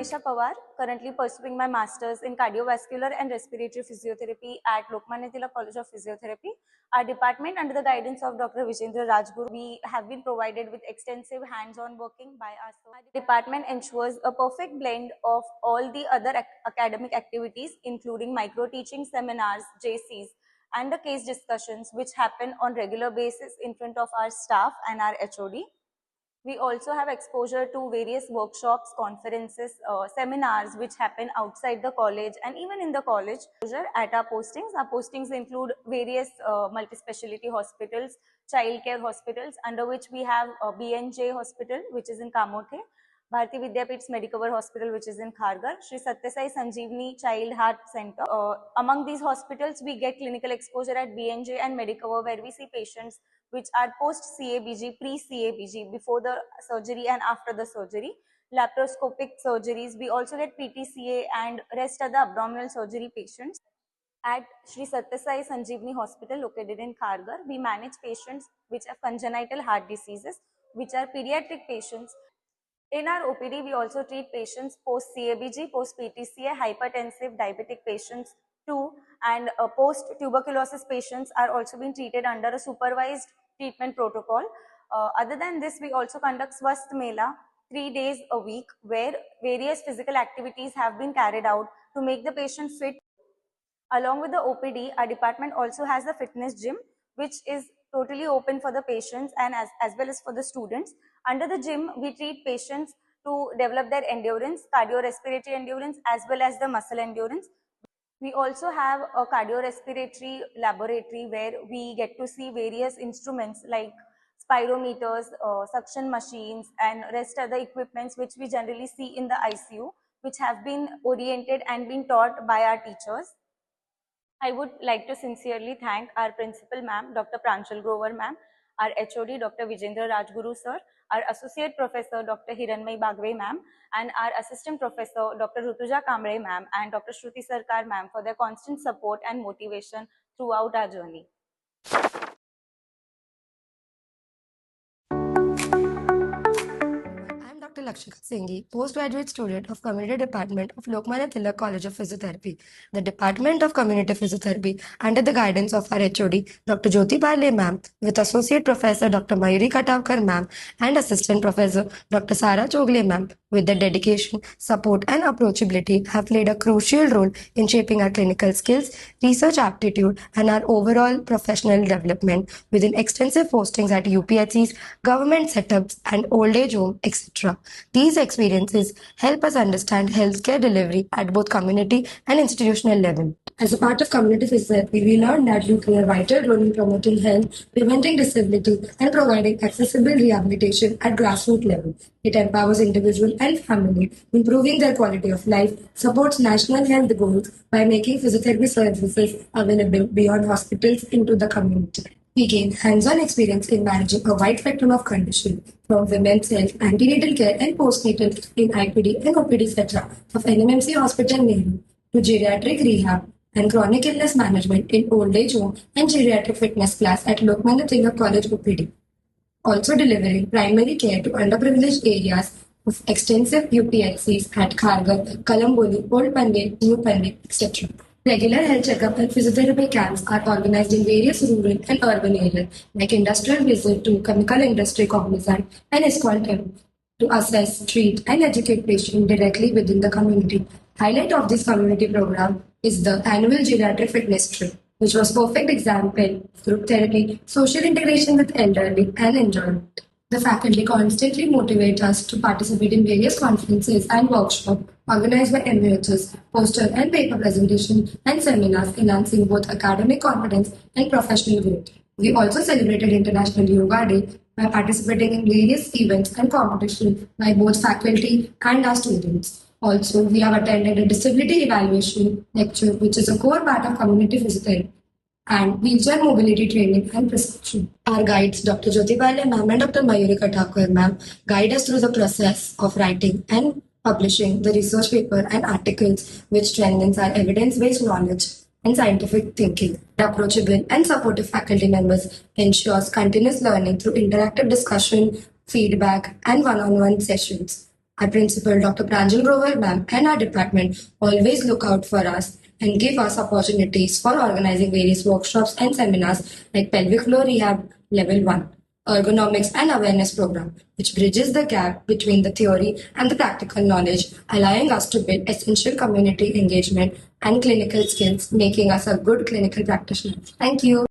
Pradnyesha Pawar, currently pursuing my Masters in Cardiovascular and Respiratory Physiotherapy at Lokmanya Tilak College of Physiotherapy. Our department, under the guidance of Dr. Vijendra Rajguru, we have been provided with extensive hands-on working by us. Our department ensures a perfect blend of all the other academic activities, including micro-teaching seminars, JCs, and the case discussions, which happen on regular basis in front of our staff and our HOD. We also have exposure to various workshops, conferences, seminars which happen outside the college and even in the college. At our postings include various multi-speciality hospitals, childcare hospitals, under which we have BNJ Hospital, which is in Kamothe, Bharati Vidyapeeth's Medicover Hospital, which is in Kharghar, Shri Satya Sai Sanjeevani Child Heart Center. Among these hospitals, we get clinical exposure at BNJ and Medicover, where we see patients which are post-CABG, pre-CABG, before the surgery and after the surgery, laparoscopic surgeries. We also get PTCA and rest of the abdominal surgery patients. At Shri Satya Sai Sanjeevani Hospital, located in Kharghar, we manage patients which have congenital heart diseases, which are pediatric patients. In our OPD, we also treat patients post-CABG, post-PTCA, hypertensive, diabetic patients too, and post-tuberculosis patients are also being treated under a supervised treatment protocol. Other than this, we also conduct Swasth Mela 3 days a week, where various physical activities have been carried out to make the patient fit. Along with the OPD, our department also has a fitness gym, which is totally open for the patients and as well as for the students. Under the gym, we treat patients to develop their endurance, cardiorespiratory endurance, as well as the muscle endurance. We also have a cardiorespiratory laboratory where we get to see various instruments like spirometers, suction machines, and rest other equipments which we generally see in the ICU, which have been oriented and been taught by our teachers. I would like to sincerely thank our principal ma'am, Dr. Pranchal Grover ma'am, our HOD, Dr. Vijendra Rajguru sir, our associate professor, Dr. Hiranmay Bagwe ma'am, and our assistant professor, Dr. Rutuja Kamre ma'am, and Dr. Shruti Sarkar ma'am for their constant support and motivation throughout our journey. Dr. Lakshika Singhi, postgraduate student of Community Department of Lokmanya Tilak College of Physiotherapy. The Department of Community Physiotherapy, under the guidance of our HOD, Dr. Jyoti Parle ma'am, with Associate Professor Dr. Mayuri Katavkar ma'am and Assistant Professor Dr. Sara Chogle ma'am, with their dedication, support and approachability, have played a crucial role in shaping our clinical skills, research aptitude and our overall professional development within extensive postings at UPHCs, government setups and old age home, etc. These experiences help us understand healthcare delivery at both community and institutional level. As a part of community physiotherapy, we learned that you play a vital role in promoting health, preventing disability, and providing accessible rehabilitation at grassroots level. It empowers individual and family, improving their quality of life, supports national health goals by making physiotherapy services available beyond hospitals into the community. We gain hands-on experience in managing a wide spectrum of conditions, from women's health, antenatal care, and postnatal in IPD and OPD setup of NMMC Hospital Nehru to geriatric rehab and chronic illness management in old age home and geriatric fitness class at Lokmanya Tilak College OPD. Also delivering primary care to underprivileged areas of extensive UPHCs at Kharghar, Kalamboli, Old Pandit, New Pandit, etc. Regular health checkup and physiotherapy camps are organized in various rural and urban areas, like industrial visit to chemical industry cognizant and Esqualtem, to assess, treat, and educate patients directly within the community. Highlight of this community program is the annual geriatric fitness trip, which was perfect example, group therapy, social integration with elderly, and enjoyment. The faculty constantly motivate us to participate in various conferences and workshops organized by MHS, poster and paper presentation, and seminars enhancing both academic competence and professional growth. We also celebrated International Yoga Day by participating in various events and competitions by both faculty and our students. Also, we have attended a disability evaluation lecture, which is a core part of community physiotherapy, and wheelchair mobility training and prescription. Our guides, Dr. Jyoti Parle ma'am and Dr. Mayuri Katavkar ma'am, guide us through the process of writing and publishing the research paper and articles, which strengthens our evidence-based knowledge and scientific thinking. The approachable and supportive faculty members ensures continuous learning through interactive discussion, feedback, and one-on-one sessions. Our principal, Dr. Pranjal Grover ma'am, and our department always look out for us and give us opportunities for organizing various workshops and seminars like pelvic floor rehab level 1, ergonomics and awareness program, which bridges the gap between the theory and the practical knowledge, allowing us to build essential community engagement and clinical skills, making us a good clinical practitioner. Thank you.